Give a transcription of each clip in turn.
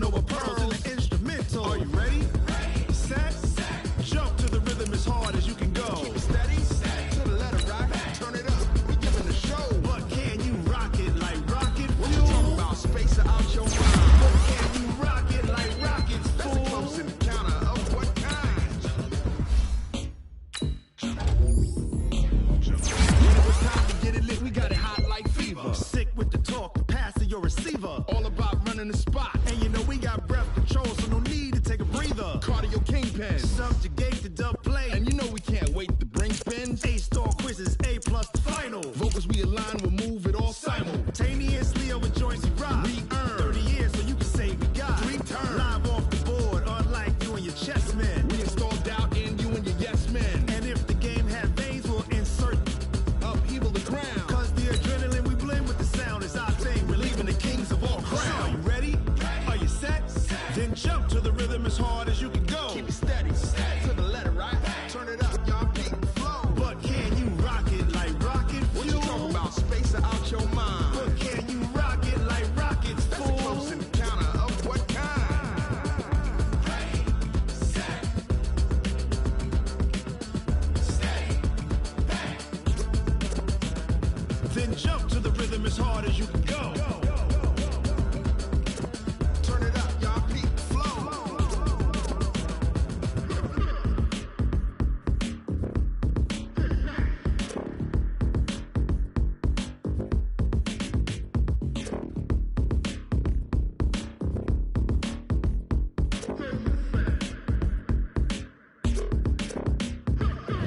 know a pearl's in the instrumental. Are you ready? Set. Jump to the rhythm as hard as you can go. Steady. To the letter, right? Turn it up. We giving the show. But can you rock it like rocket fuel? What you talking about? Space out your mind. But can you rock it like rockets, fool? That's a close encounter of what kind? When it was time to get it lit, we got it hot like fever. Sick with the talk, pass to your receiver. All about running the spot. And you know we got breath control, so no need to take a breather. Cardio kingpin. Subjugate the dub play. And you know we can't wait to bring spins. A-star quizzes, A+ the final. Vocals we align, we'll move it all simultaneously over joints we rock. We earn 30 years, so you can say we got 3 turns. Live off the board, unlike you and your chess men. We install doubt in you and your yes men. And if the game had veins, we'll insert upheaval the crown. Cause the adrenaline we blend with the sound is our thing. Relieving the kings of all crowns. Are you ready? Are you set? Then jump to the rhythm as hard as you can go. Keep it steady. To the letter, right? Turn it up, y'all beat the flow. But can you rock it like rocket fuel? What you talking about? Space out your mind. But can you rock it like rockets, fool? That's a close encounter of what kind? Then jump to the rhythm as hard as you can go. Turn it up, y'all beat the flow.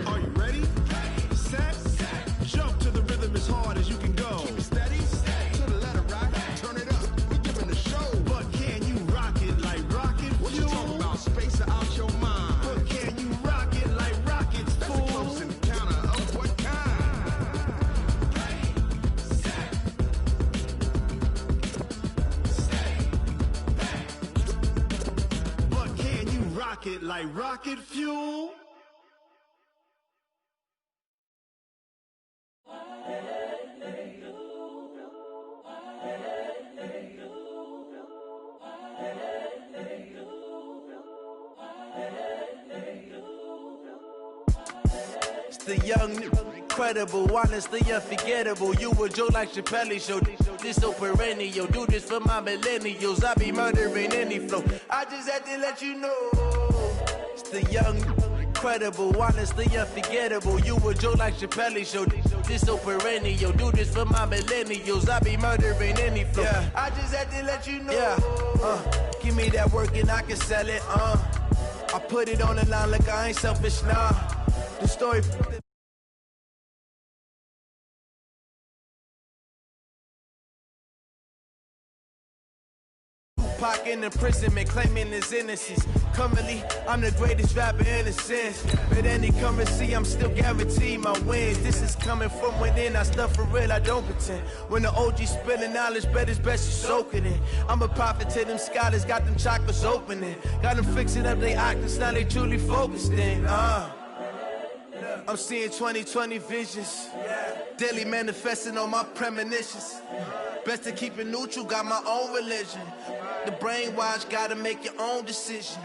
Are you ready? Set. Jump to the rhythm as hard as you can go. Keep it steady. To the letter, right? Turn it up. We giving the show. But can you rock it like rocket fuel? What you talking about? Space out your mind. But can you rock it like rockets, fool? That's a close encounter of what kind? But can you rock it like rocket fuel? It's the young, incredible, honestly unforgettable. You a joke like Chappelle show. This so perennial. Do this for my millennials. I be murdering any flow. I just had to let you know. It's the young, incredible, honestly unforgettable. You a joke like Chappelle show. This so perennial. Do this for my millennials. I be murdering any flow. Yeah. I just had to let you know. Yeah. Give me that work and I can sell it. I put it on the line like I ain't selfish, nah. The story. Tupac in imprisonment, claiming his innocence. Currently, I'm the greatest rapper in a sense. But any currency, I'm still guaranteed my wins. This is coming from within. I stuff for real, I don't pretend. When the OG spilling knowledge, bet it's best you soak it in. I'm a prophet to them scholars, got them chakras opening. Got them fixing up they octaves, now they truly focused in. I'm seeing 2020 visions. Daily manifesting on my premonitions. Best to keep it neutral, got my own religion. The brainwash, gotta make your own decision.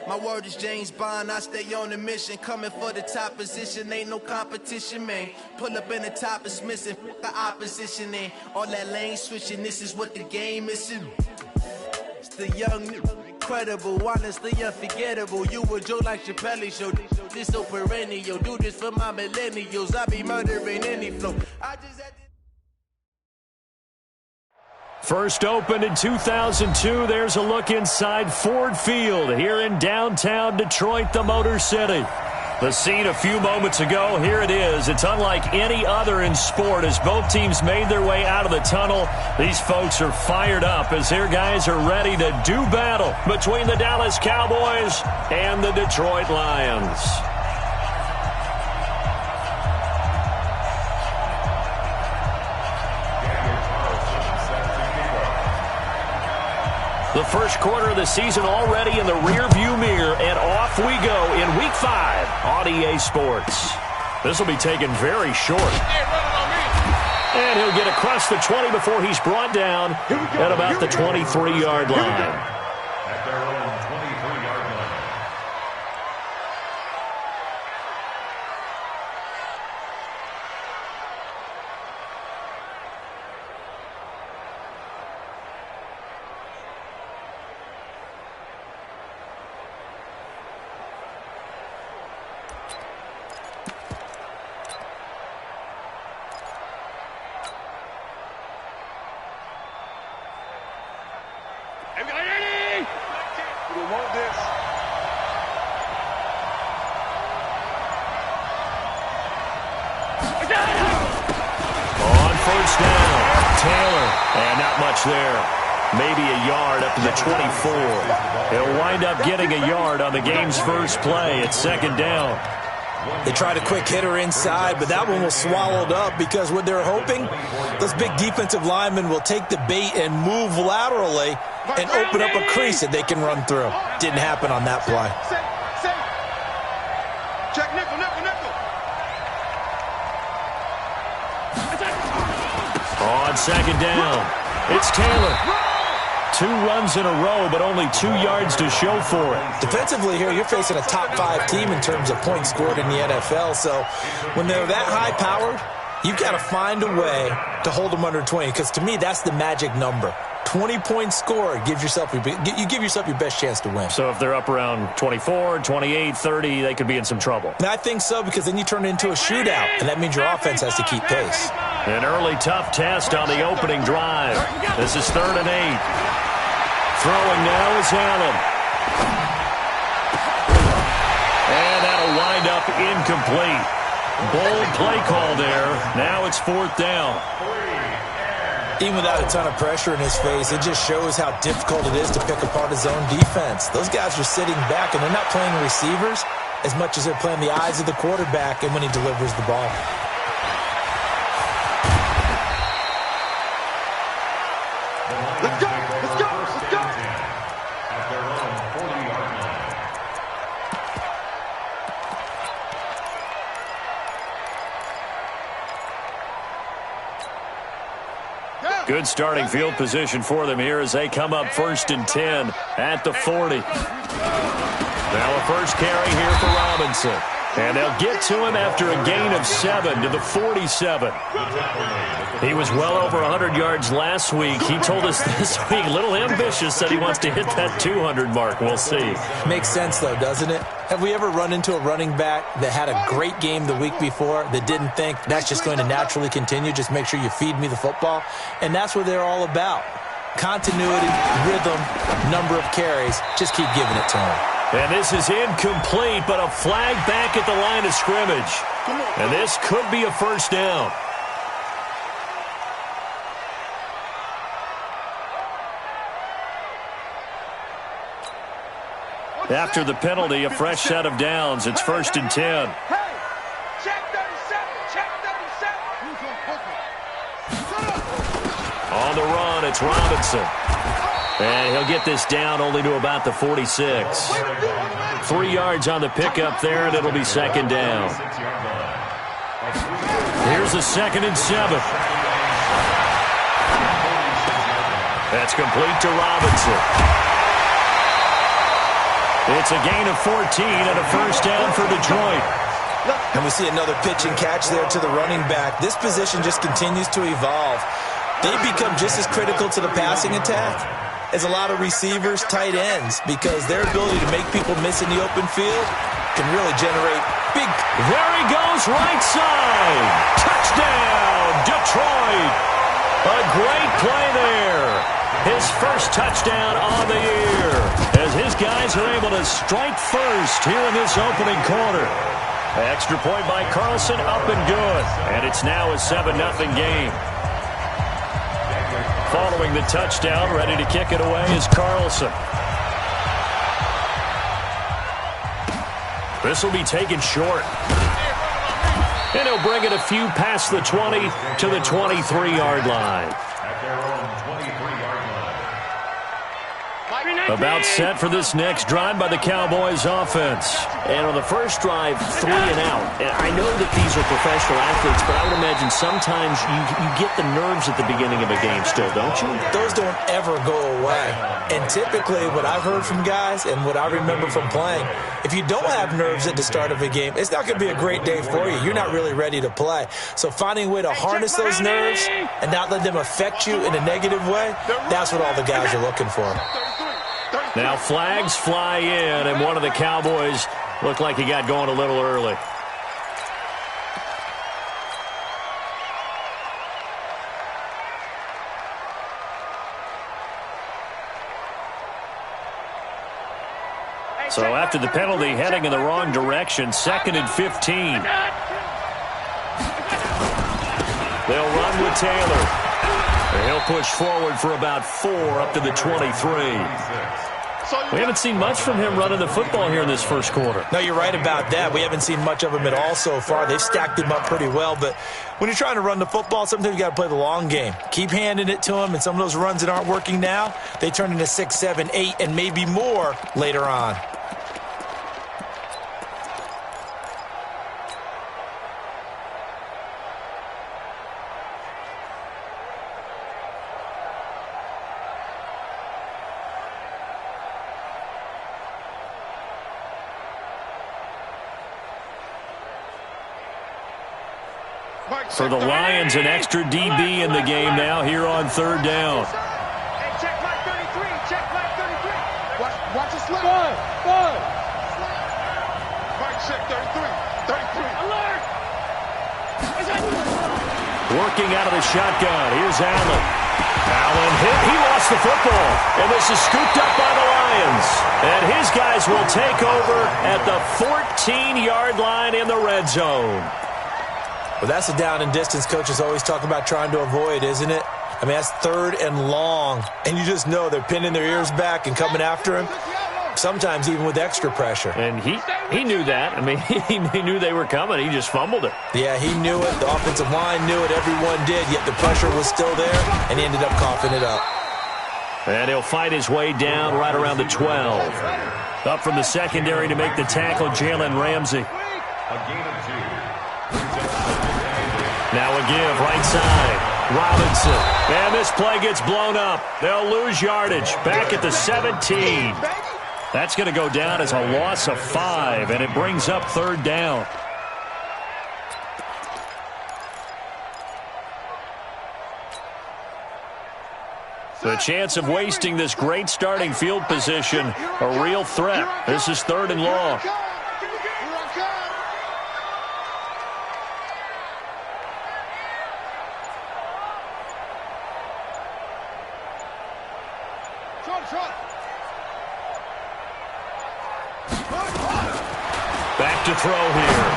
My word is James Bond, I stay on a mission. Coming for the top position, ain't no competition, man. Pull up in the top is missing, the opposition ain't. All that lane switching, this is what the game is. It's the young, incredible, honestly unforgettable. You a joke like Chappelle show. This so perennial. Do this for my millennials. I be murdering any flow. I just had to. First opened in 2002, there's a look inside Ford Field here in downtown Detroit, the Motor City. The scene a few moments ago, here it is. It's unlike any other in sport as both teams made their way out of the tunnel. These folks are fired up as their guys are ready to do battle between the Dallas Cowboys and the Detroit Lions. The first quarter of the season already in the rearview mirror, and off we go in Week 5 on EA Sports. This will be taken very short. And he'll get across the 20 before he's brought down at about the 23-yard line. at their own 23-yard line. First down, Taylor, and not much there. Maybe a yard up to the 24. He'll wind up getting a yard on the game's first play at second down. They tried a quick hitter inside, but that one was swallowed up because what they're hoping, those big defensive linemen will take the bait and move laterally and open up a crease that they can run through. Didn't happen on that play. Check nickel, nickel, nickel. On second down, it's Taylor. 2 runs in a row, but only 2 yards to show for it. Defensively here, you're facing a top-5 team in terms of points scored in the NFL. So when they're that high-powered, you've got to find a way to hold them under 20. Because to me, that's the magic number. 20 points scored gives yourself you give yourself your best chance to win. So if they're up around 24, 28, 30, they could be in some trouble. And I think so, because then you turn it into a shootout, and that means your offense has to keep pace. An early tough test on the opening drive. This is 3rd and 8. Throwing now is Allen. And that'll wind up incomplete. Bold play call there. Now it's 4th down. Even without a ton of pressure in his face, it just shows how difficult it is to pick apart his own defense. Those guys are sitting back, and they're not playing receivers as much as they're playing the eyes of the quarterback and when he delivers the ball. Let's go, let's go, let's go. At their own 40-yard line. Good starting field position for them here as they come up 1st and 10 at the 40. Now a first carry here for Robinson. And they'll get to him after a gain of 7 to the 47. He was well over 100 yards last week. He told us this week, a little ambitious, that he wants to hit that 200 mark. We'll see. Makes sense, though, doesn't it? Have we ever run into a running back that had a great game the week before that didn't think that's just going to naturally continue? Just make sure you feed me the football. And that's what they're all about. Continuity, rhythm, number of carries. Just keep giving it to him. And this is incomplete, but a flag back at the line of scrimmage. And this could be a first down. After the penalty, a fresh set of downs. It's 1st and 10. Hey, check 37, check 37. On the run, it's Robinson. And he'll get this down only to about the 46. 3 yards on the pickup there, and it'll be 2nd down. Here's a 2nd and 7. That's complete to Robinson. It's a gain of 14 and a first down for Detroit. And we see another pitch and catch there to the running back. This position just continues to evolve. They become just as critical to the passing attack as a lot of receivers, tight ends, because their ability to make people miss in the open field can really generate big. There he goes, right side. Touchdown, Detroit. A great play there. His first touchdown on the year as his guys are able to strike first here in this opening quarter. Extra point by Carlson, up and good. And it's now a 7-0 game. Following the touchdown, ready to kick it away is Carlson. This will be taken short. And he'll bring it a few past the 20 to the 23-yard line. At their own 23-yard line. About set for this next drive by the Cowboys offense. And on the first drive, 3 and out. And I know that these are professional athletes, but I would imagine sometimes you get the nerves at the beginning of a game still, don't you? Those don't ever go away. And typically what I've heard from guys and what I remember from playing, if you don't have nerves at the start of a game, it's not going to be a great day for you. You're not really ready to play. So finding a way to harness those nerves and not let them affect you in a negative way, that's what all the guys are looking for. Now flags fly in, and one of the Cowboys looked like he got going a little early. So after the penalty, heading in the wrong direction, 2nd and 15. They'll run with Taylor. And he'll push forward for about 4 up to the 23. We haven't seen much from him running the football here in this first quarter. No, you're right about that. We haven't seen much of him at all so far. They've stacked him up pretty well, but when you're trying to run the football, sometimes you got to play the long game. Keep handing it to him, and some of those runs that aren't working now, they turn into 6, 7, 8, and maybe more later on. For the Lions, an extra DB in the game now here on 3rd down. Check my 33. Check my 33. Watch the slide. Good. Mike, check 33. 33. Alert. Working out of the shotgun. Here's Allen. Allen hit. He lost the football. And this is scooped up by the Lions. And his guys will take over at the 14-yard line in the red zone. Well, that's a down and distance coaches always talk about trying to avoid, isn't it? I mean, that's 3rd and long. And you just know they're pinning their ears back and coming after him, sometimes even with extra pressure. And he knew that. I mean, he knew they were coming. He just fumbled it. Yeah, he knew it. The offensive line knew it. Everyone did, yet the pressure was still there, and he ended up coughing it up. And he'll fight his way down right around the 12. Up from the secondary to make the tackle, Jalen Ramsey. A gain of 2. Now a give, right side. Robinson. And this play gets blown up. They'll lose yardage. Back at the 17. That's going to go down as a loss of 5, and it brings up 3rd down. The chance of wasting this great starting field position, a real threat. This is 3rd and long. Back to throw here.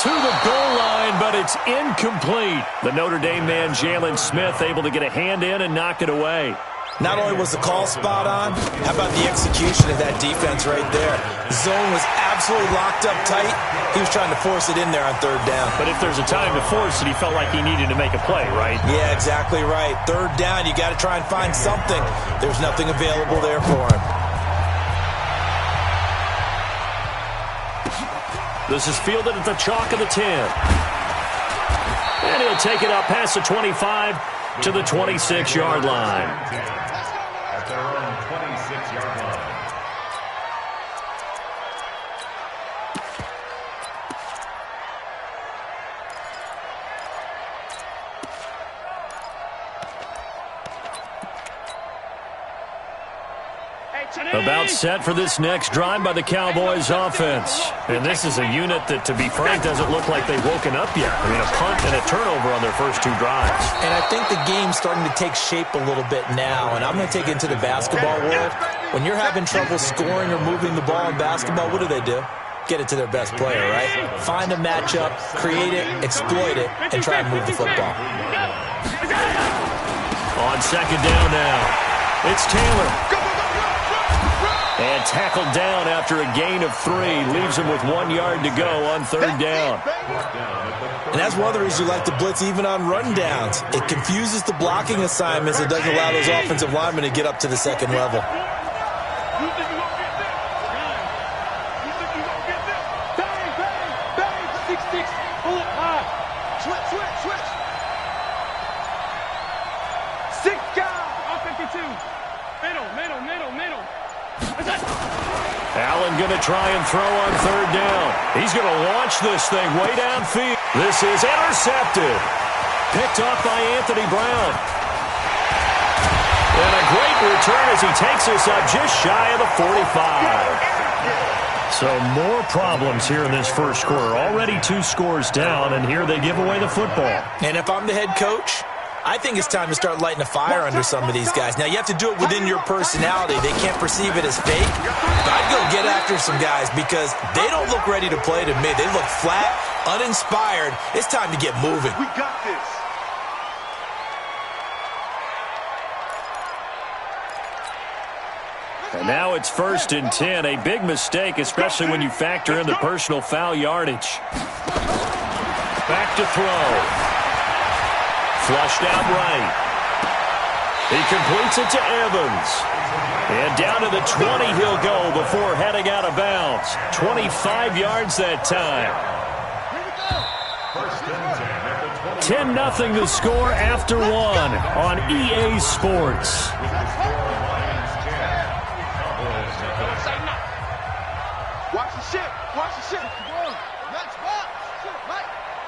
To the goal line, but it's incomplete. The Notre Dame man, Jalen Smith, able to get a hand in and knock it away. Not only was the call spot on, how about the execution of that defense right there? The zone was absolutely locked up tight. He was trying to force it in there on 3rd down. But if there's a time to force it, he felt like he needed to make a play, right? Yeah, exactly right. 3rd down, you got to try and find something. There's nothing available there for him. This is fielded at the chalk of the 10. And he'll take it up past the 25 to the 26-yard line. At their own 26-yard line. About set for this next drive by the Cowboys offense. And this is a unit that, to be frank, doesn't look like they've woken up yet. I mean, a punt and a turnover on their first 2 drives. And I think the game's starting to take shape a little bit now. And I'm going to take it into the basketball world. When you're having trouble scoring or moving the ball in basketball, what do? Get it to their best player, right? Find a matchup, create it, exploit it, and try and move the football. On 2nd down now, it's Taylor. And tackled down after a gain of 3. Leaves him with 1 yard to go on 3rd down. And that's one of the reasons you like to blitz even on rundowns. It confuses the blocking assignments. It doesn't allow those offensive linemen to get up to the second level. Allen going to try and throw on 3rd down. He's going to launch this thing way downfield. This is intercepted. Picked off by Anthony Brown. And a great return as he takes us up just shy of the 45. So more problems here in this first quarter. Already 2 scores down, and here they give away the football. And if I'm the head coach, I think it's time to start lighting a fire under some of these guys. Now, you have to do it within your personality. They can't perceive it as fake. But I'd go get after some guys because they don't look ready to play to me. They look flat, uninspired. It's time to get moving. We got this. And now it's 1st and 10. A big mistake, especially when you factor in the personal foul yardage. Back to throw. Flushed out right. He completes it to Evans. And down to the 20 he'll go before heading out of bounds. 25 yards that time. 10-0 the score after 1 on EA Sports. Watch the ship. Watch the ship.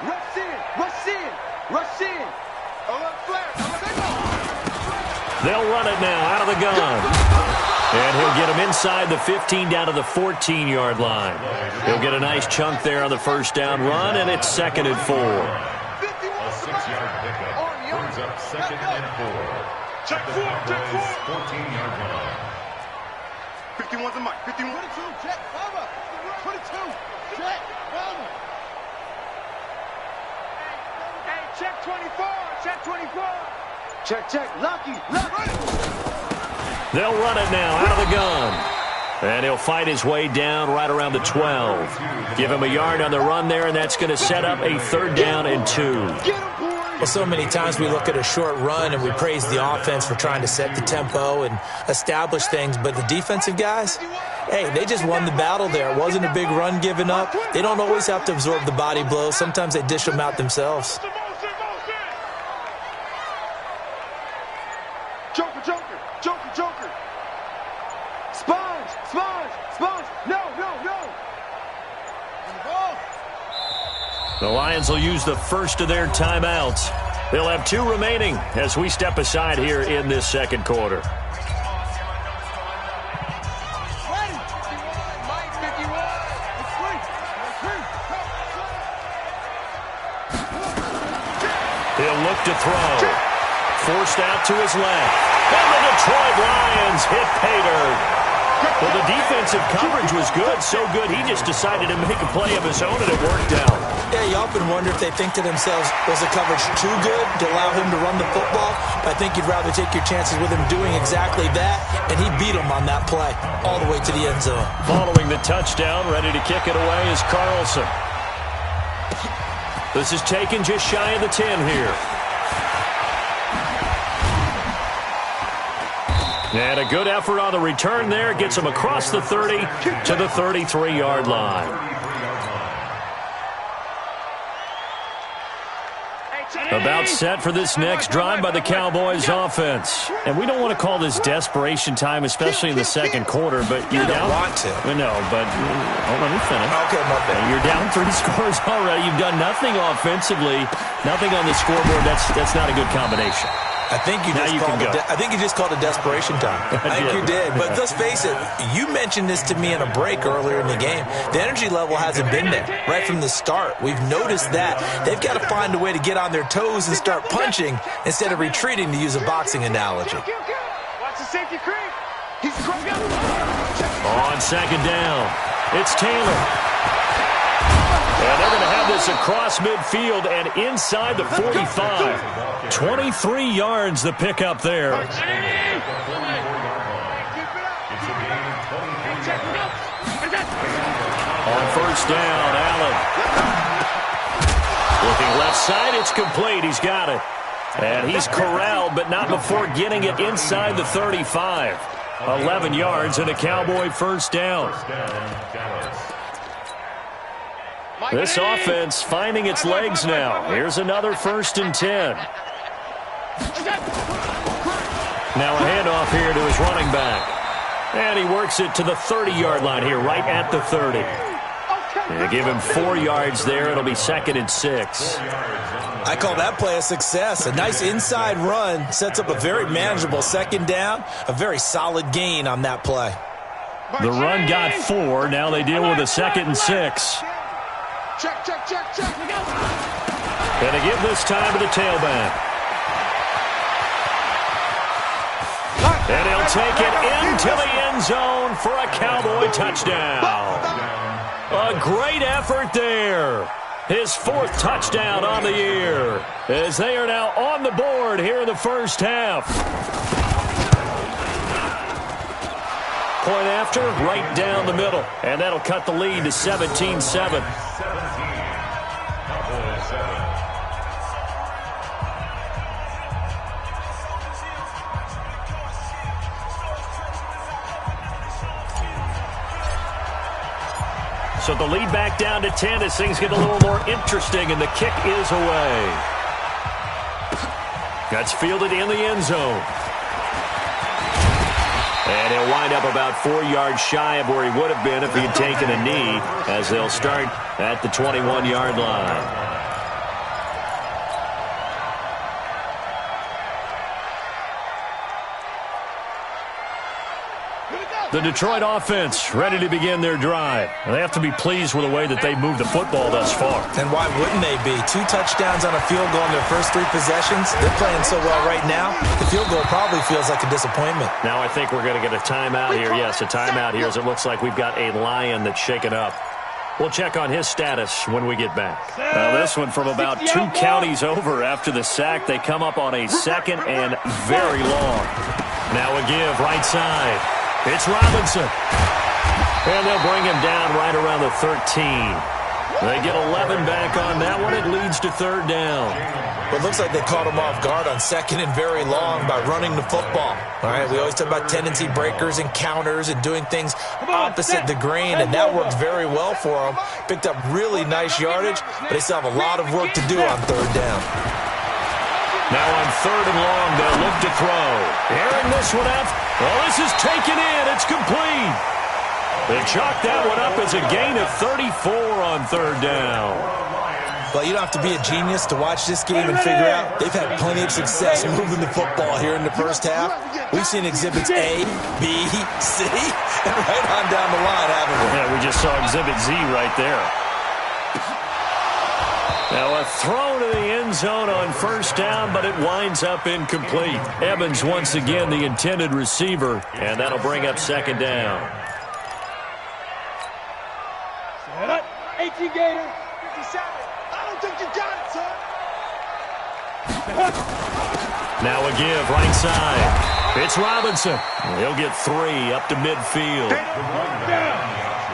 Rush in. Rush in. Rush in. They'll run it now out of the gun. And he'll get him inside the 15 down to the 14-yard line. He'll get a nice chunk there on the 1st down run, and it's 2nd and 4. A 6-yard pickup brings up 2nd and 4. Check 4. Check 4. 14-yard line. 51's the mic. 51. 22. Check. Cover. 22. Check. Cover. Hey, check 24. Check 24. Check, check. Lucky. They'll run it now out of the gun. And he'll fight his way down right around the 12. Give him a yard on the run there, and that's going to set up a 3rd down and 2. Well, so many times we look at a short run and we praise the offense for trying to set the tempo and establish things, but the defensive guys, hey, they just won the battle there. It wasn't a big run given up. They don't always have to absorb the body blows. Sometimes they dish them out themselves. Joker, Joker, Joker, Joker. Sponge, Sponge, Sponge. No, no, no. The Lions will use the first of their timeouts. They'll have 2 remaining as we step aside here in this 2nd quarter. He'll look to throw. Forced out to his left. And the Detroit Lions hit pay dirt. Well, the defensive coverage was good, so good he just decided to make a play of his own, and it worked out. Yeah, you often wonder if they think to themselves, was the coverage too good to allow him to run the football? But I think you'd rather take your chances with him doing exactly that, and he beat him on that play all the way to the end zone. Following the touchdown, ready to kick it away is Carlson. This is taken just shy of the 10 here. And a good effort on the return there. Gets him across the 30 to the 33-yard line. About set for this next drive by the Cowboys offense. And we don't want to call this desperation time, especially in the 2nd quarter, but you're down. You don't want to. No, but let me finish. Okay, my bad. You're down 3 scores already. You've done nothing offensively, nothing on the scoreboard. That's not a good combination. I think you just called it desperation time. I think you did. But let's face it, you mentioned this to me in a break earlier in the game. The energy level hasn't been there right from the start. We've noticed that. They've got to find a way to get on their toes and start punching instead of retreating, to use a boxing analogy. Watch the safety creep. He's cranking. On 2nd down, it's Taylor. And they're going to have this across midfield and inside the 45. 23 yards the pickup there. It's a gain of On first down, Allen. Looking left side, it's complete. He's got it. And he's corralled, but not before getting it inside the 35. 11 yards and a Cowboy first down. This offense finding its legs now. Here's another 1st and 10. Now a handoff here to his running back. And he works it to the 30-yard line here, right at the 30. They give him 4 yards there. It'll be 2nd and 6. I call that play a success. A nice inside run sets up a very manageable 2nd down. A very solid gain on that play. The run got 4. Now they deal with a 2nd and 6. Check. Gonna give this time to the tailback. And he'll take it into the end zone for a Cowboy touchdown. A great effort there. His 4th touchdown on the year, as they are now on the board here in the first half. Point after, right down the middle. And that'll cut the lead to 17-7. So the lead back down to 10 as things get a little more interesting, and the kick is away. That's fielded in the end zone. And he'll wind up about 4 yards shy of where he would have been if he had taken a knee, as they'll start at the 21-yard line. The Detroit offense ready to begin their drive. They have to be pleased with the way that they've moved the football thus far. And why wouldn't they be? 2 touchdowns on a field goal in their first 3 possessions. They're playing so well right now, the field goal probably feels like a disappointment. Now I think we're going to get a timeout here. Yes, a timeout here, as it looks like we've got a Lion that's shaken up. We'll check on his status when we get back. Now this one from about 2 counties over after the sack. They come up on a 2nd and very long. Now a give right side. It's Robinson. And they'll bring him down right around the 13. They get 11 back on that one. It leads to 3rd down. But it looks like they caught him off guard on 2nd and very long by running the football. All right, we always talk about tendency breakers and counters and doing things opposite the grain, and that worked very well for them. Picked up really nice yardage, but they still have a lot of work to do on 3rd down. Now on 3rd and long, they'll look to throw. Airing this one out. Well, this is taken in. It's complete. They chalk that one up as a gain of 34 on 3rd down. Well, you don't have to be a genius to watch this game and figure out they've had plenty of success moving the football here in the first half. We've seen exhibits A, B, C, and right on down the line, haven't we? Yeah, we just saw exhibit Z right there. Now a throw to the end zone on 1st down, but it winds up incomplete. Evans once again the intended receiver, and that'll bring up 2nd down. Set up. 18 Gator. 57. I don't think you got it, son. Now a give right side. It's Robinson. He'll get 3 up to midfield.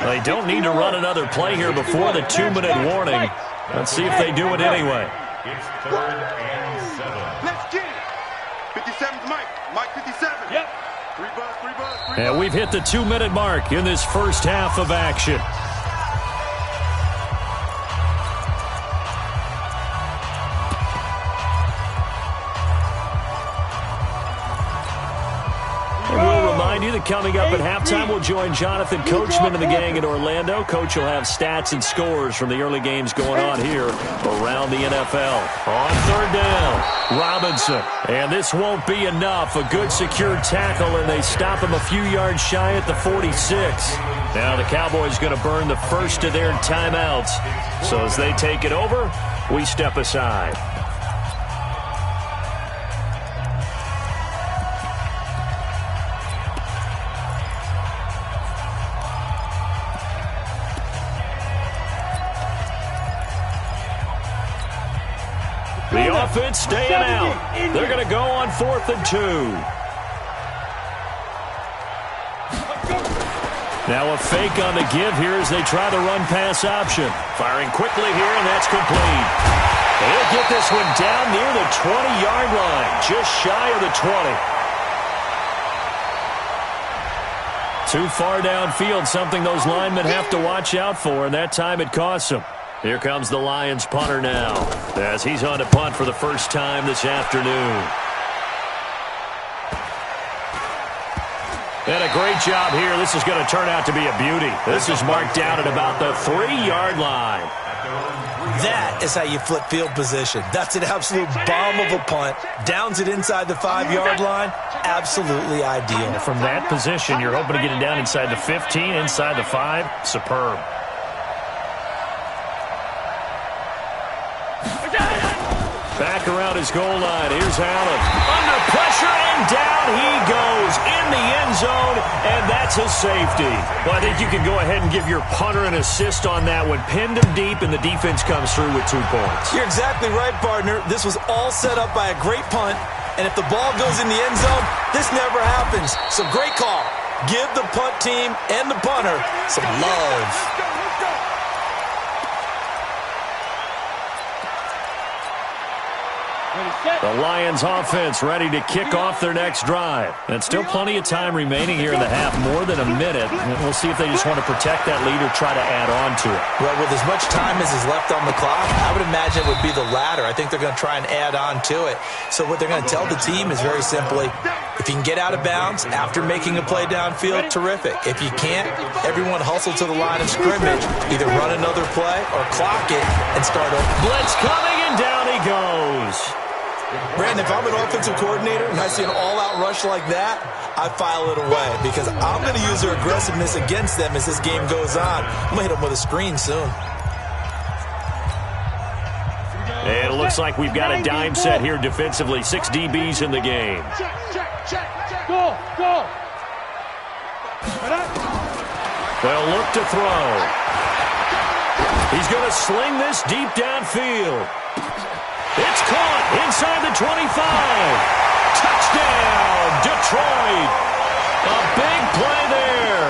They don't need to run another play here before the 2-minute warning. Let's see if they do it anyway. It's 3rd and 7. Let's get it. 57's Mike. Mike 57. Yep. 3 buzz. And we've hit the 2-minute mark in this first half of action. We'll remind you that coming up at halftime, we'll join Jonathan Coachman and the gang in Orlando. Coach will have stats and scores from the early games going on here around the NFL. On 3rd down, Robinson. And this won't be enough. A good secure tackle, and they stop him a few yards shy at the 46. Now the Cowboys going to burn the first of their timeouts. So as they take it over, we step aside. The offense staying out. They're going to go on 4th and 2. Now a fake on the give here as they try the run-pass option. Firing quickly here, and that's complete. They'll get this one down near the 20-yard line, just shy of the 20. Too far downfield, something those linemen have to watch out for, and that time it costs them. Here comes the Lions punter now, as he's on to punt for the first time this afternoon. And a great job here. This is going to turn out to be a beauty. This is marked down at about the 3-yard line. That is how you flip field position. That's an absolute bomb of a punt. Downs it inside the 5-yard line. Absolutely ideal. From that position, you're hoping to get it down inside the 15, inside the 5. Superb. Back around his goal line. Here's Allen. Under pressure, and down he goes in the end zone, and that's a safety. Well, I think you can go ahead and give your punter an assist on that one. Pinned him deep, and the defense comes through with 2 points. You're exactly right, partner. This was all set up by a great punt, and if the ball goes in the end zone, this never happens. So great call. Give the punt team and the punter some love. The Lions offense ready to kick off their next drive. And still plenty of time remaining here in the half, more than a minute. And we'll see if they just want to protect that lead or try to add on to it. Well, with as much time as is left on the clock, I would imagine it would be the latter. I think they're going to try and add on to it. So what they're going to tell the team is very simply, if you can get out of bounds after making a play downfield, terrific. If you can't, everyone hustle to the line of scrimmage. Either run another play or clock it and start over. Blitz coming, and down he goes. Brandon, if I'm an offensive coordinator and I see an all-out rush like that, I file it away because I'm going to use their aggressiveness against them as this game goes on. I'm going to hit them with a screen soon. And it looks like we've got a dime set here defensively. 6 DBs in the game. Go. They'll look to throw. He's going to sling this deep downfield. It's caught inside the 25. Touchdown, Detroit. A big play there.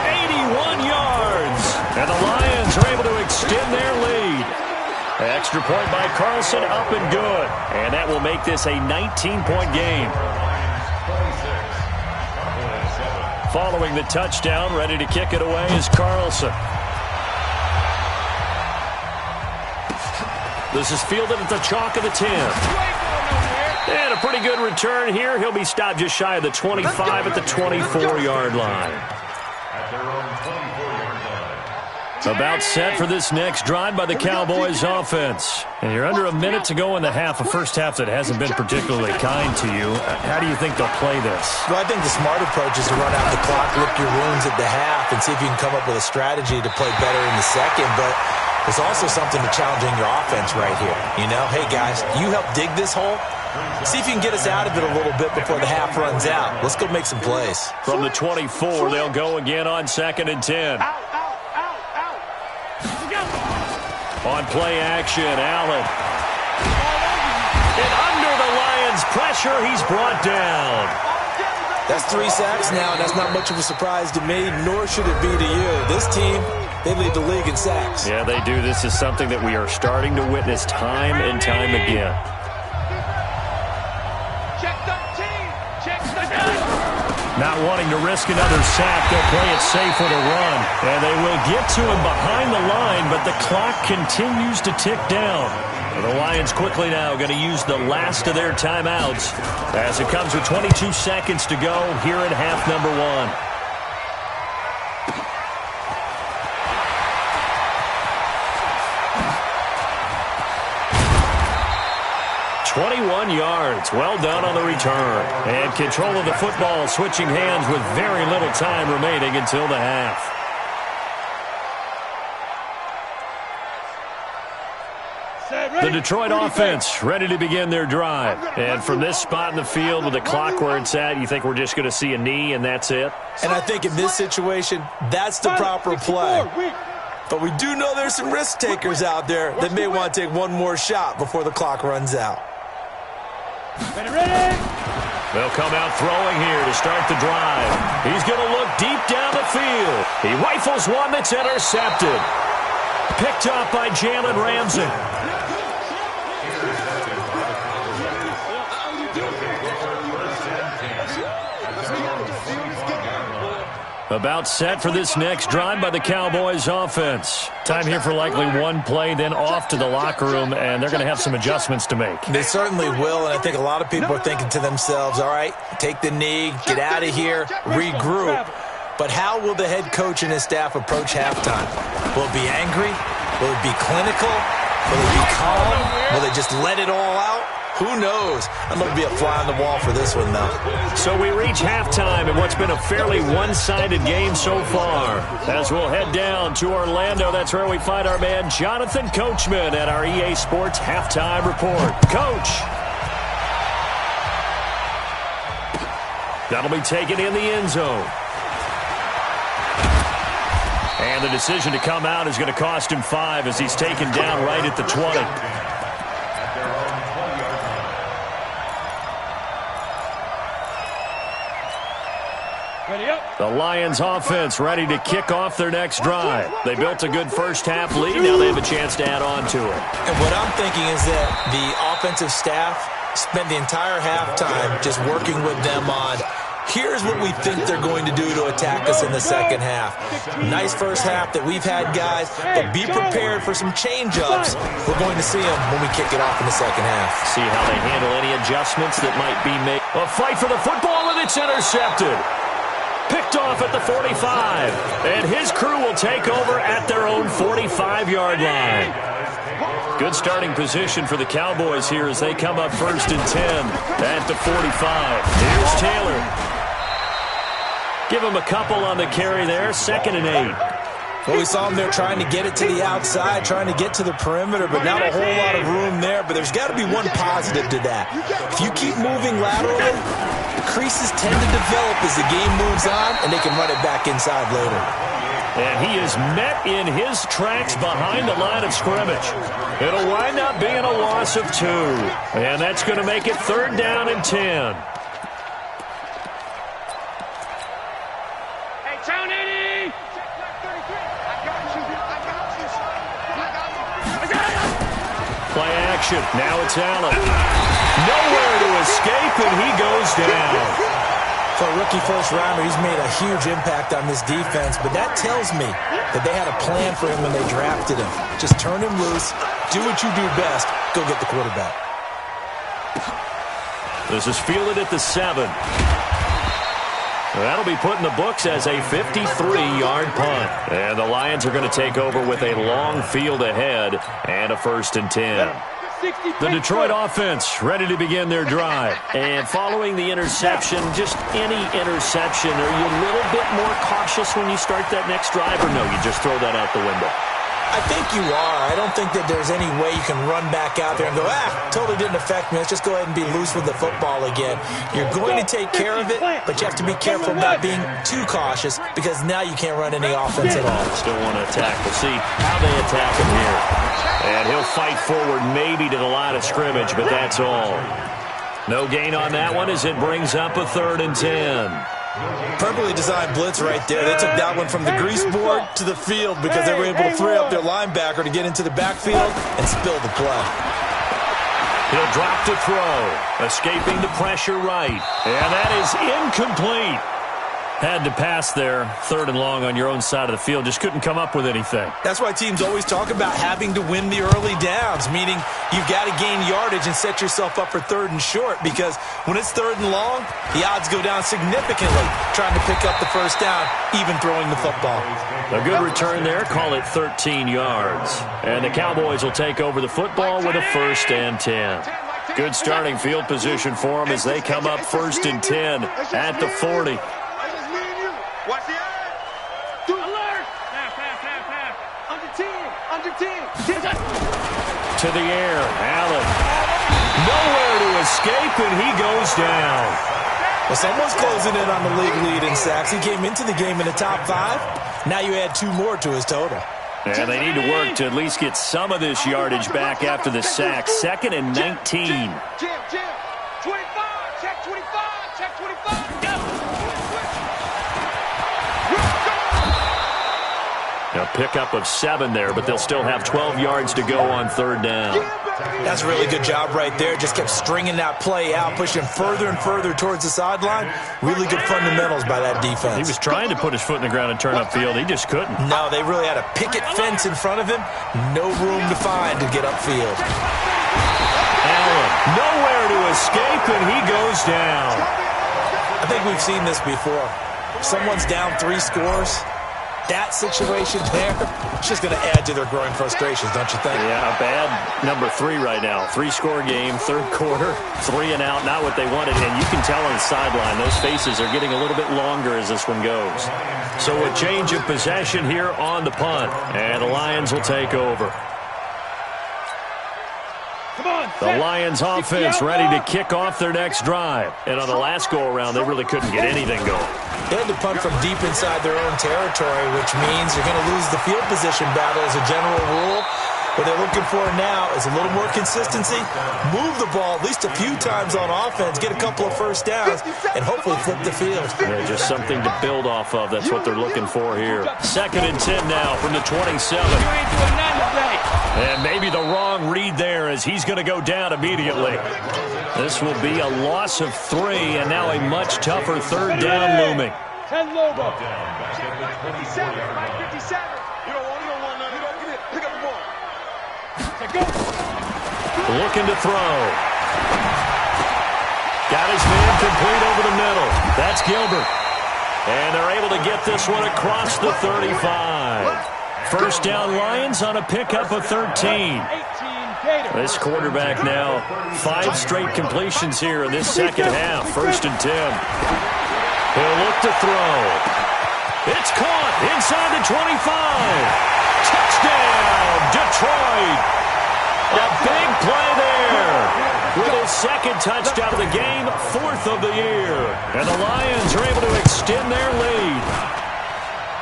81 yards. And the Lions are able to extend their lead. Extra point by Carlson, up and good. And that will make this a 19-point game. Following the touchdown, ready to kick it away is Carlson. This is fielded at the chalk of the 10. And a pretty good return here. He'll be stopped just shy of the 25 at the 24-yard line. About set for this next drive by the Cowboys offense. And you're under a minute to go in the half, a first half that hasn't been particularly kind to you. How do you think they'll play this? Well, I think the smart approach is to run out the clock, lick your wounds at the half, and see if you can come up with a strategy to play better in the second. But there's also something to challenging your offense right here. You know, hey, guys, you help dig this hole. See if you can get us out of it a little bit before the half runs out. Let's go make some plays. From the 24, they'll go again on 2nd and 10. On play action, Allen. And under the Lions' pressure, he's brought down. That's 3 sacks now, and that's not much of a surprise to me, nor should it be to you. This team, they lead the league in sacks. Yeah, they do. This is something that we are starting to witness time and time again. Not wanting to risk another sack, they'll play it safe with a run. And they will get to him behind the line, but the clock continues to tick down. And the Lions quickly now going to use the last of their timeouts as it comes with 22 seconds to go here in half number 1. 21 yards. Well done on the return. And control of the football, switching hands with very little time remaining until the half. The Detroit offense ready to begin their drive. And from this spot in the field with the clock where it's at, you think we're just going to see a knee and that's it? And I think in this situation, that's the proper play. But we do know there's some risk takers out there that may want to take one more shot before the clock runs out. They'll come out throwing here to start the drive. He's going to look deep down the field. He rifles one that's intercepted. Picked up by Jalen Ramsey. About set for this next drive by the Cowboys offense. Time here for likely one play, then off to the locker room, and they're going to have some adjustments to make. They certainly will, and I think a lot of people are thinking to themselves, all right, take the knee, get out of here, regroup. But how will the head coach and his staff approach halftime? Will it be angry? Will it be clinical? Will it be calm? Will they just let it all out? Who knows? I'd love to be a fly on the wall for this one, though. So we reach halftime in what's been a fairly one-sided game so far. As we'll head down to Orlando, that's where we find our man Jonathan Coachman at our EA Sports Halftime Report. Coach. That'll be taken in the end zone. And the decision to come out is going to cost him 5 as he's taken down right at the 20. The Lions offense ready to kick off their next drive. They built a good first half lead. Now they have a chance to add on to it. And what I'm thinking is that the offensive staff spent the entire halftime just working with them on here's what we think they're going to do to attack us in the second half. Nice first half that we've had, guys, but be prepared for some change-ups. We're going to see them when we kick it off in the second half. See how they handle any adjustments that might be made. A fight for the football, and it's intercepted. Picked off at the 45, and his crew will take over at their own 45-yard line. Good starting position for the Cowboys here as they come up 1st and 10 at the 45. Here's Taylor. Give him a couple on the carry there, 2nd and 8. Well, we saw him there trying to get it to the outside, trying to get to the perimeter, but not a whole lot of room there. But there's got to be one positive to that. If you keep moving laterally, creases tend to develop as the game moves on, and they can run it back inside later. And he is met in his tracks behind the line of scrimmage. It'll wind up being a loss of 2. And that's going to make it 3rd down and 10. Play action. Now it's Allen. Nowhere to escape, and he goes down. For a rookie first-rounder, he's made a huge impact on this defense, but that tells me that they had a plan for him when they drafted him. Just turn him loose, do what you do best, go get the quarterback. This is fielded at the 7. That'll be put in the books as a 53-yard punt. And the Lions are going to take over with a long field ahead and a 1st and 10. The Detroit offense ready to begin their drive. And following the interception, just any interception, are you a little bit more cautious when you start that next drive, or no, you just throw that out the window? I think you are. I don't think that there's any way you can run back out there and go, totally didn't affect me. Let's just go ahead and be loose with the football again. You're going to take care of it, but you have to be careful about being too cautious because now you can't run any offense at all. Still want to attack. We'll see how they attack him here. And he'll fight forward maybe to the line of scrimmage, but that's all. No gain on that one as it brings up a 3rd and 10. Perfectly designed blitz right there. They took that one from the grease board to the field because they were able to free up their linebacker to get into the backfield and spill the play. He'll drop to throw, escaping the pressure right. And that is incomplete. Had to pass there, 3rd and long on your own side of the field. Just couldn't come up with anything. That's why teams always talk about having to win the early downs, meaning you've got to gain yardage and set yourself up for 3rd and short because when it's 3rd and long, the odds go down significantly trying to pick up the first down, even throwing the football. A good return there, call it 13 yards. And the Cowboys will take over the football with a 1st and 10. Good starting field position for them as they come up 1st and 10 at the 40. Watch the eye. Alert. Half. Under 10. To the air. Allen. Nowhere to escape, and he goes down. Well, someone's closing in on the league lead in sacks. He came into the game in the top 5. Now you add 2 more to his total. And they need to work to at least get some of this yardage back after the sack. 2nd and 19. Jim. 25. Check 25. Go. A pickup of 7 there, but they'll still have 12 yards to go on third down. That's a really good job right there. Just kept stringing that play out, pushing further and further towards the sideline. Really good fundamentals by that defense. He was trying to put his foot in the ground and turn upfield. He just couldn't. No, they really had a picket fence in front of him. No room to find to get upfield. Allen, nowhere to escape, and he goes down. I think we've seen this before. Someone's down 3 scores. That situation there, it's just going to add to their growing frustrations, don't you think? Yeah, a bad number 3 right now. 3-score game, third quarter, 3 and out, not what they wanted. And you can tell on the sideline, those faces are getting a little bit longer as this one goes. So a change of possession here on the punt, and the Lions will take over. The Lions offense ready to kick off their next drive. And on the last go-around, they really couldn't get anything going. They had to punt from deep inside their own territory, which means you're going to lose the field position battle as a general rule. What they're looking for now is a little more consistency, move the ball at least a few times on offense, get a couple of first downs, and hopefully flip the field. Yeah, just something to build off of. That's what they're looking for here. 2nd and 10 now from the 27. And maybe the wrong read there as he's going to go down immediately. This will be a loss of 3, and now a much tougher third down looming. 10 Lobo. 57. You don't want none. You don't get it. Pick up the ball. Looking to throw. Got his man complete over the middle. That's Gilbert. And they're able to get this one across the 35. First down Lions on a pickup of 13. This quarterback now, 5 straight completions here in this second half. 1st and 10. He'll look to throw. It's caught inside the 25. Touchdown, Detroit. A big play there. With his 2nd touchdown of the game, 4th of the year. And the Lions are able to extend their lead.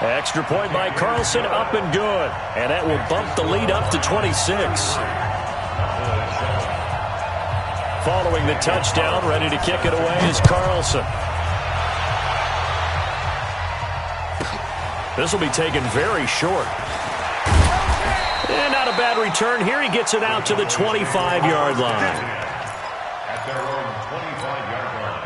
Extra point by Carlson, up and good. And that will bump the lead up to 26. Following the touchdown, ready to kick it away is Carlson. This will be taken very short. And not a bad return here. He gets it out to the 25-yard line. At their own 25-yard line.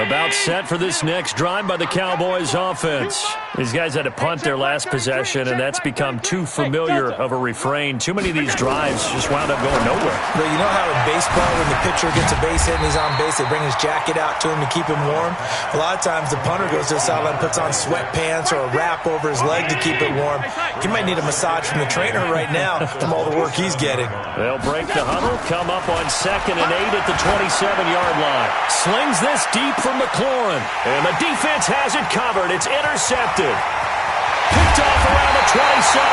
About set for this next drive by the Cowboys offense. These guys had to punt their last possession, and that's become too familiar of a refrain. Too many of these drives just wound up going nowhere. Well, you know how in baseball, when the pitcher gets a base hit and he's on base, they bring his jacket out to him to keep him warm? A lot of times the punter goes to the sideline, puts on sweatpants or a wrap over his leg to keep it warm. He might need a massage from the trainer right now from all the work he's getting. They'll break the huddle, come up on 2nd and 8 at the 27-yard line. Slings this deep from McLaurin, and the defense has it covered. It's intercepted. Picked off around the 27,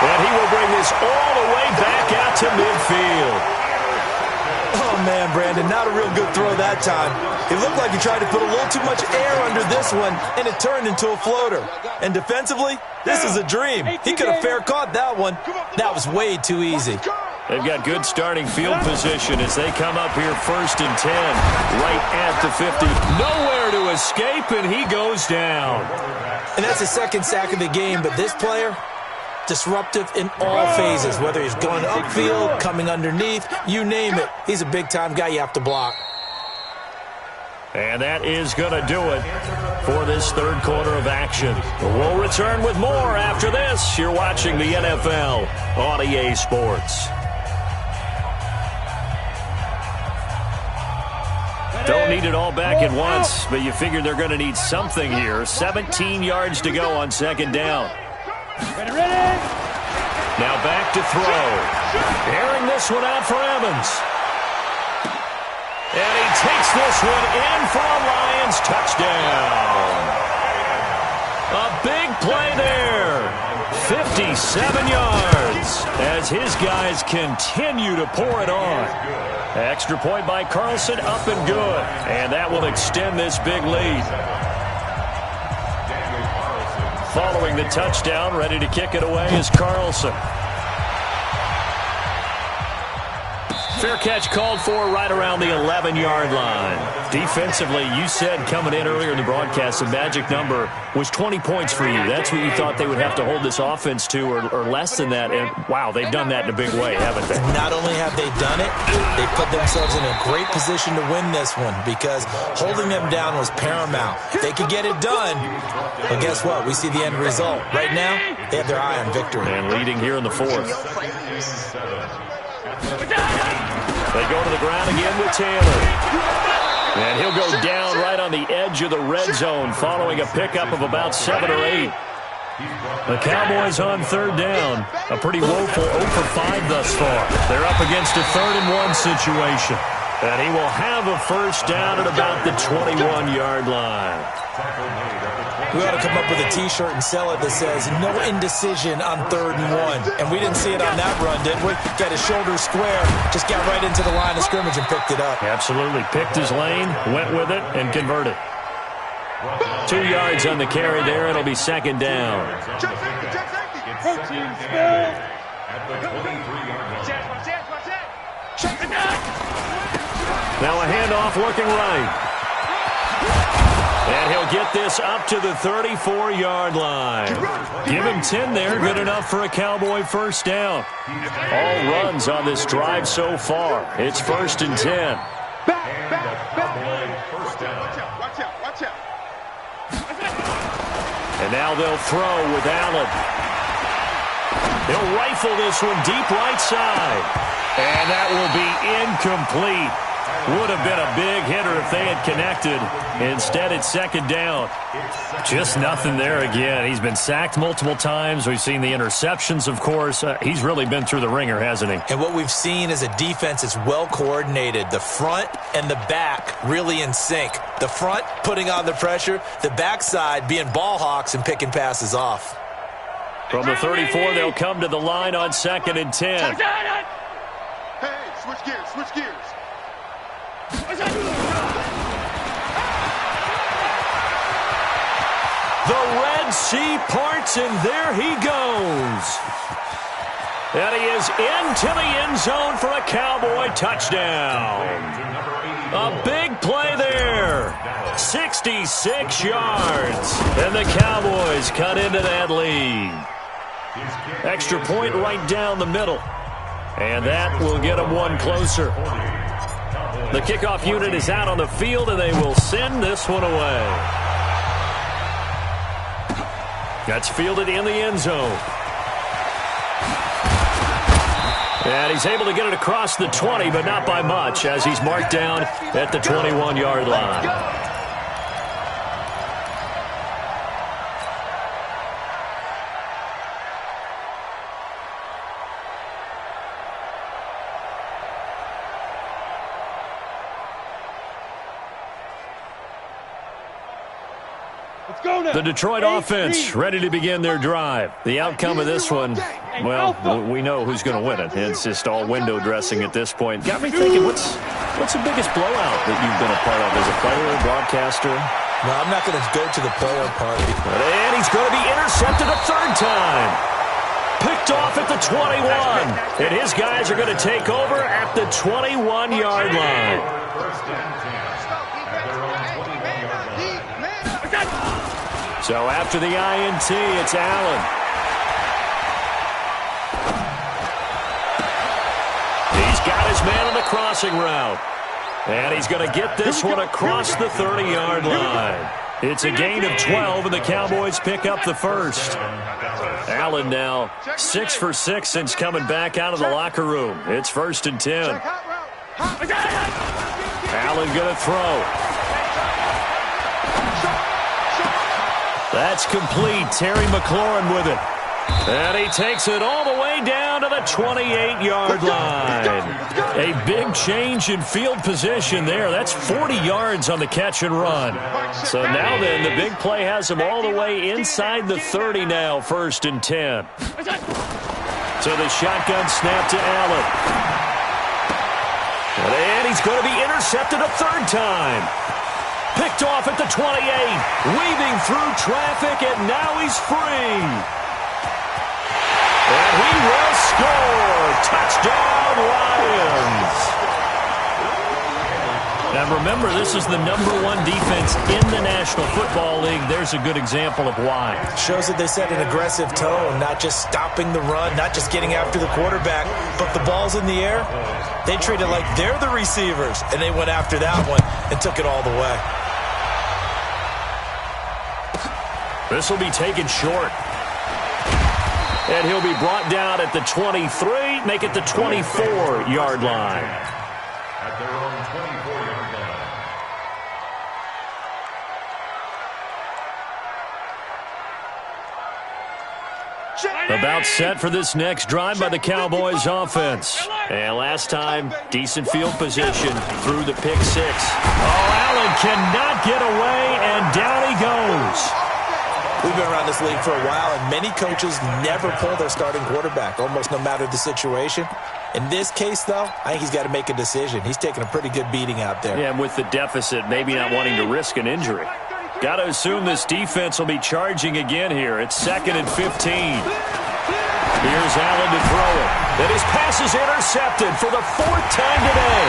and he will bring this all the way back out to midfield. Oh, man, Brandon, not a real good throw that time. It looked like he tried to put a little too much air under this one, and it turned into a floater. And defensively, this is a dream. He could have fair caught that one. That was way too easy. They've got good starting field position as they come up here 1st and 10, right at the 50. Nowhere to escape, and he goes down. And that's the 2nd sack of the game, but this player, disruptive in all phases, whether he's going upfield, coming underneath, you name it. He's a big-time guy you have to block. And that is going to do it for this third quarter of action. We'll return with more after this. You're watching the NFL on EA Sports. Don't need it all back at once, but you figure they're going to need something here. 17 yards to go on 2nd down. Ready. Now back to throw. Airing this one out for Evans. And he takes this one in for a Lions touchdown. A big play there. 57 yards as his guys continue to pour it on. Extra point by Carlson, up and good. And that will extend this big lead. Following the touchdown, ready to kick it away is Carlson. Fair catch called for right around the 11-yard line. Defensively, you said coming in earlier in the broadcast, the magic number was 20 points for you. That's what you thought they would have to hold this offense to, or less than that. And, wow, they've done that in a big way, haven't they? Not only have they done it, they put themselves in a great position to win this one because holding them down was paramount. They could get it done, but guess what? We see the end result. Right now, they have their eye on victory. And leading here in the fourth. They go to the ground again with Taylor. And he'll go down right on the edge of the red zone following a pickup of about 7 or 8. The Cowboys on third down. A pretty woeful 0 for 5 thus far. They're up against a 3rd-and-1 situation. And he will have a first down at about the 21-yard line. We ought to come up with a T-shirt and sell it that says, no indecision on 3rd and 1. And we didn't see it on that run, did we? Got his shoulder square, just got right into the line of scrimmage and picked it up. Absolutely. Picked his lane, went with it, and converted. 2 yards on the carry there. It'll be 2nd down. Now a handoff looking right. And he'll get this up to the 34-yard line. Give him 10 there. Good enough for a Cowboy first down. All runs on this drive so far. It's 1st and 10. And now they'll throw with Allen. He'll rifle this one deep right side. And that will be incomplete. Would have been a big hitter if they had connected. Instead, it's 2nd down. Just nothing there again. He's been sacked multiple times. We've seen the interceptions, of course. He's really been through the ringer, hasn't he? And what we've seen is a defense that's well coordinated. The front and the back really in sync. The front putting on the pressure. The backside being ball hawks and picking passes off. From the 34, they'll come to the line on 2nd and 10. Hey, switch gears, switch gears. The Red Sea parts, and there he goes. And he is into the end zone for a Cowboy touchdown. A big play there. 66 yards. And the Cowboys cut into that lead. Extra point right down the middle. And that will get them one closer. The kickoff unit is out on the field, and they will send this one away. That's fielded in the end zone. And he's able to get it across the 20, but not by much, as he's marked down at the 21-yard line. The Detroit offense ready to begin their drive. The outcome of this one, well, we know who's going to win it. It's just all window dressing at this point. Got me thinking, what's the biggest blowout that you've been a part of as a player, broadcaster? No, I'm not going to go to the player part. And he's going to be intercepted a 3rd time. Picked off at the 21. And his guys are going to take over at the 21-yard line. So after the INT, it's Allen. He's got his man on the crossing route. And he's going to get this one across the 30-yard line. It's a gain of 12, and the Cowboys pick up the first. Allen now 6 for 6 since coming back out of the locker room. It's 1st and 10. Allen going to throw. That's complete. Terry McLaurin with it. And he takes it all the way down to the 28-yard line. A big change in field position there. That's 40 yards on the catch and run. So now then, the big play has him all the way inside the 30 now, 1st and 10. So the shotgun snap to Allen. And he's going to be intercepted a 3rd time. Picked off at the 28, weaving through traffic, and now he's free. And he will score. Touchdown, Lions. Now remember, this is the #1 defense in the National Football League. There's a good example of why. Shows that they set an aggressive tone, not just stopping the run, not just getting after the quarterback, but the ball's in the air. They treat it like they're the receivers, and they went after that one and took it all the way. This will be taken short. And he'll be brought down at the 23, make it the 24-yard line. At their own 24-yard line. About set for this next drive by the Cowboys offense. And last time, decent field position through the pick six. Oh, Allen cannot get away, and down he goes. We've been around this league for a while, and many coaches never pull their starting quarterback, almost no matter the situation. In this case, though, I think he's got to make a decision. He's taking a pretty good beating out there. Yeah, and with the deficit, maybe not wanting to risk an injury. Got to assume this defense will be charging again here. It's 2nd and 15. Here's Allen to throw it. Then his pass is intercepted for the 4th time today.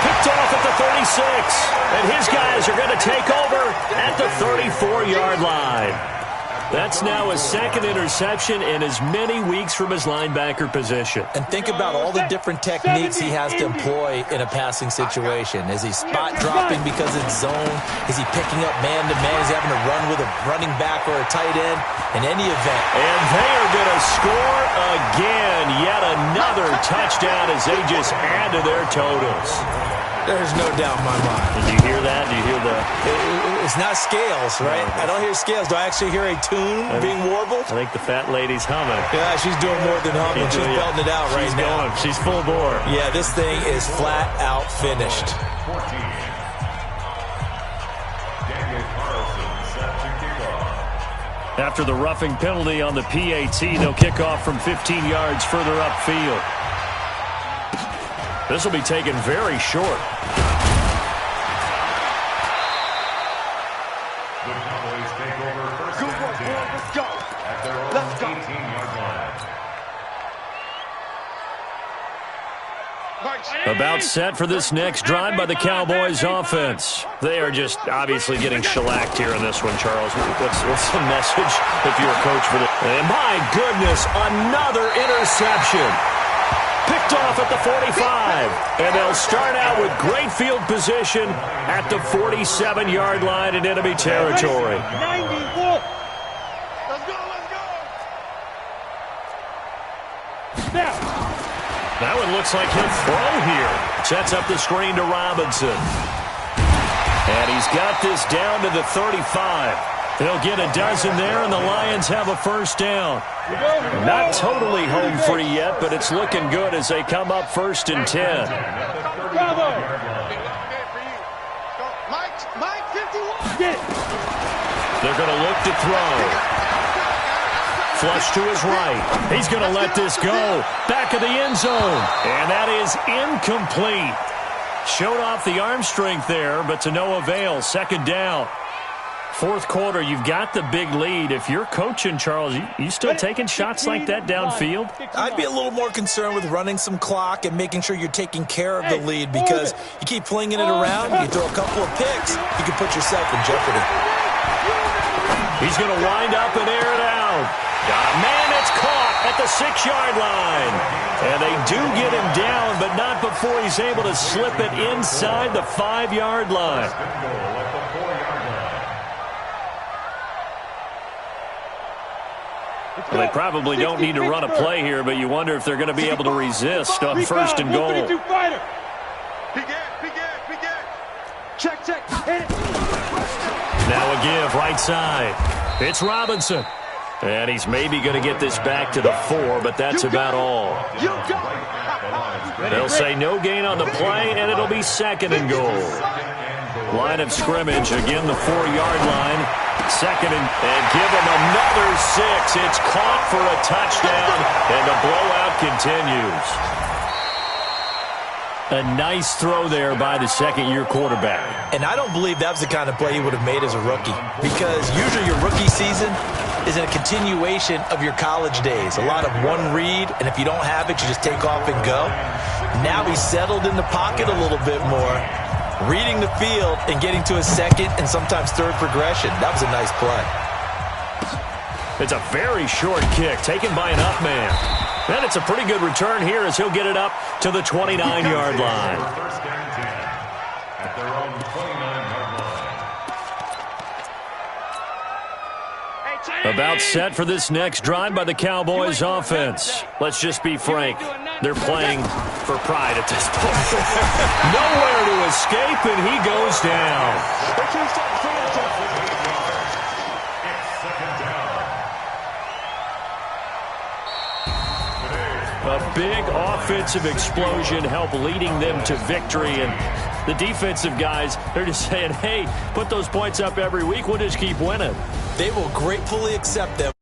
Picked off at the 36. And his guys are going to take over at the 34-yard line. That's now his 2nd interception in as many weeks from his linebacker position. And think about all the different techniques he has to employ in a passing situation. Is he spot dropping because it's zone? Is he picking up man-to-man? Is he having to run with a running back or a tight end? In any event. And they are going to score again. Yet another touchdown as they just add to their totals. There's no doubt in my mind. Did you hear that? Do you hear the... It's not scales, right? I don't hear scales. Do I actually hear a tune being warbled? I think the fat lady's humming. Yeah, she's doing more than humming. She's belting it out right now. Going. She's full bore. Yeah, this thing is flat out finished. 14. Daniel Carlson set to kick off. After the roughing penalty on the PAT, they'll kick off from 15 yards further upfield. This will be taken very short. The Cowboys take over first and 10. Let's go. At their own 18-yard line. About set for this next drive by the Cowboys offense. They are just obviously getting shellacked here in this one, Charles. What's the message if you're a coach for this? And my goodness, another interception. Picked off at the 45. And they'll start out with great field position at the 47-yard line in enemy territory. 91. Let's go, let's go. Now. That one looks like he'll throw here. Sets up the screen to Robinson. And he's got this down to the 35. They'll get a dozen there, and the Lions have a first down. Not totally home free yet, but it's looking good as they come up 1st and 10. Mike 51. They're going to look to throw. Flush to his right. He's going to let this go. Back of the end zone. And that is incomplete. Showed off the arm strength there, but to no avail. 2nd down. 4th quarter, you've got the big lead. If you're coaching, Charles, you still taking shots like that downfield? I'd be a little more concerned with running some clock and making sure you're taking care of the lead, because you keep flinging it around, you throw a couple of picks, you can put yourself in jeopardy. He's going to wind up and air it out. Got a man that's caught at the 6-yard line. And they do get him down, but not before he's able to slip it inside the 5-yard line. Well, they probably don't need to run a play here, but you wonder if they're going to be able to resist on 1st and goal. Check. Now a give, right side. It's Robinson. And he's maybe going to get this back to the 4, but that's about all. They'll say no gain on the play, and it'll be 2nd and goal. Line of scrimmage, again the 4-yard line. 2nd and give him another 6. It's caught for a touchdown, and the blowout continues. A nice throw there by the 2nd-year quarterback. And I don't believe that was the kind of play he would have made as a rookie, because usually your rookie season, is a continuation of your college days. A lot of one read, and if you don't have it, you just take off and go. Now he's settled in the pocket a little bit more, reading the field and getting to his second and sometimes third progression. That was a nice play. It's a very short kick taken by an up man. And it's a pretty good return here as he'll get it up to the 29-yard line. First down 10 at their own 29-yard line. About set for this next drive by the Cowboys offense. Let's just be frank. They're playing for pride at this point. Nowhere to escape, and he goes down. A big offensive explosion helped leading them to victory, and the defensive guys, they're just saying, hey, put those points up every week. We'll just keep winning. They will gratefully accept them.